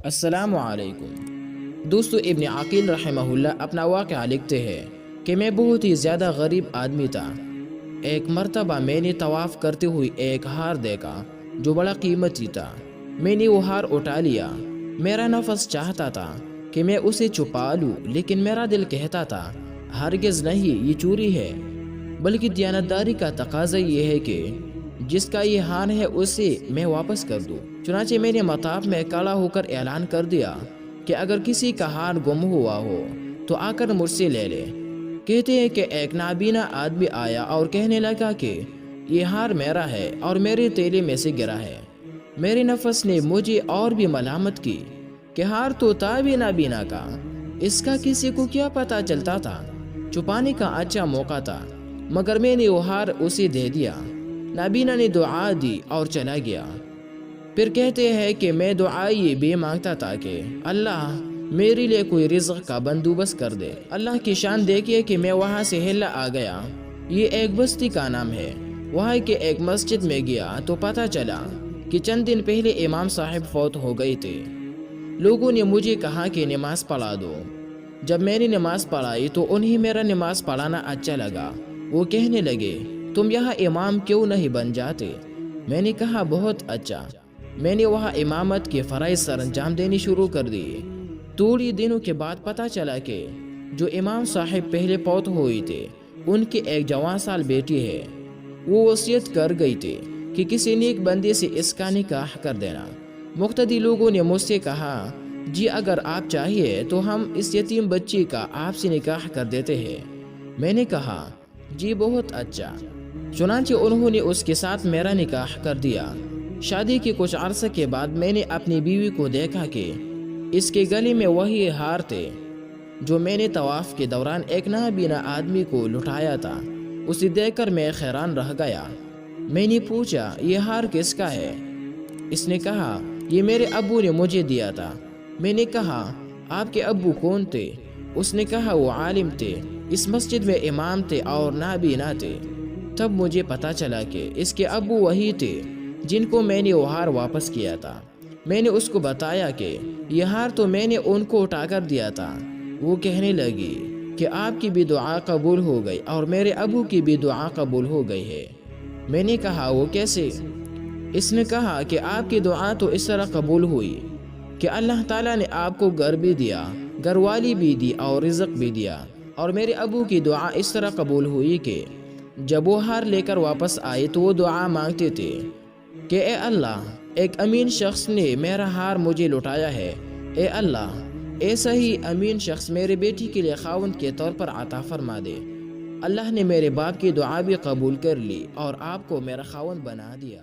السلام علیکم دوستو، ابن عقیل رحمہ اللہ اپنا واقعہ لکھتے ہیں کہ میں بہت ہی زیادہ غریب آدمی تھا۔ ایک مرتبہ میں نے طواف کرتے ہوئے ایک ہار دیکھا جو بڑا قیمتی تھا۔ میں نے وہ ہار اٹھا لیا۔ میرا نفس چاہتا تھا کہ میں اسے چھپا لوں، لیکن میرا دل کہتا تھا ہرگز نہیں، یہ چوری ہے۔ بلکہ دیانتداری کا تقاضا یہ ہے کہ جس کا یہ ہار ہے اسے میں واپس کر دوں۔ چنانچہ میں نے مطاف میں کھڑا ہو کر اعلان کر دیا کہ اگر کسی کا ہار گم ہوا ہو تو آ کر مجھ سے لے لے۔ کہتے ہیں کہ ایک نابینا آدمی آیا اور کہنے لگا کہ یہ ہار میرا ہے اور میرے تیلے میں سے گرا ہے۔ میرے نفس نے مجھے اور بھی ملامت کی کہ ہار تو تھا بھی نابینا کا، اس کا کسی کو کیا پتہ چلتا تھا۔ چھپانے کا اچھا موقع تھا، مگر میں نے وہ ہار اسے دے دیا۔ نابینا نے دعا دی اور چلا گیا۔ پھر کہتے ہیں کہ میں دعا یہ بھی مانگتا تھا کہ اللہ میرے لیے کوئی رزق کا بندوبست کر دے۔ اللہ کی شان دیکھیے کہ میں وہاں سے ہلا آ گیا۔ یہ ایک بستی کا نام ہے۔ وہاں کے ایک مسجد میں گیا تو پتہ چلا کہ چند دن پہلے امام صاحب فوت ہو گئے تھے۔ لوگوں نے مجھے کہا کہ نماز پڑھا دو۔ جب میں نے نماز پڑھائی تو انہیں میرا نماز پڑھانا اچھا لگا۔ وہ کہنے لگے تم یہاں امام کیوں نہیں بن جاتے؟ میں نے کہا بہت اچھا۔ میں نے وہاں امامت کے فرائض سر انجام دینے شروع کر دیے۔ تھوڑی دنوں کے بعد پتہ چلا کہ جو امام صاحب پہلے فوت ہوئے تھے ان کی ایک جوان سال بیٹی ہے۔ وہ وصیت کر گئی تھی کہ کسی نیک بندے سے اس کا نکاح کر دینا۔ مقتدی لوگوں نے مجھ سے کہا جی اگر آپ چاہیے تو ہم اس یتیم بچی کا آپ سے نکاح کر دیتے ہیں۔ میں نے کہا جی بہت اچھا۔ چنانچہ انہوں نے اس کے ساتھ میرا نکاح کر دیا۔ شادی کے کچھ عرصے کے بعد میں نے اپنی بیوی کو دیکھا کہ اس کے گلے میں وہی ہار تھے جو میں نے طواف کے دوران ایک نابینا آدمی کو لٹایا تھا۔ اسے دیکھ کر میں حیران رہ گیا۔ میں نے پوچھا یہ ہار کس کا ہے؟ اس نے کہا یہ میرے ابو نے مجھے دیا تھا۔ میں نے کہا آپ کے ابو کون تھے؟ اس نے کہا وہ عالم تھے، اس مسجد میں امام تھے اور نابینا تھے۔ تب مجھے پتا چلا کہ اس کے ابو وہی تھے جن کو میں نے وہ ہار واپس کیا تھا۔ میں نے اس کو بتایا کہ یہ ہار تو میں نے ان کو اٹھا کر دیا تھا۔ وہ کہنے لگی کہ آپ کی بھی دعا قبول ہو گئی اور میرے ابو کی بھی دعا قبول ہو گئی ہے۔ میں نے کہا وہ کیسے؟ اس نے کہا کہ آپ کی دعا تو اس طرح قبول ہوئی کہ اللہ تعالیٰ نے آپ کو گھر بھی دیا، گھر والی بھی دی اور رزق بھی دیا، اور میرے ابو کی دعا اس طرح قبول ہوئی کہ جب وہ ہار لے کر واپس آئے تو وہ دعا مانگتے تھے کہ اے اللہ ایک امین شخص نے میرا ہار مجھے لٹایا ہے، اے اللہ ایسا ہی امین شخص میرے بیٹی کے لیے خاوند کے طور پر عطا فرما دے۔ اللہ نے میرے باپ کی دعا بھی قبول کر لی اور آپ کو میرا خاوند بنا دیا۔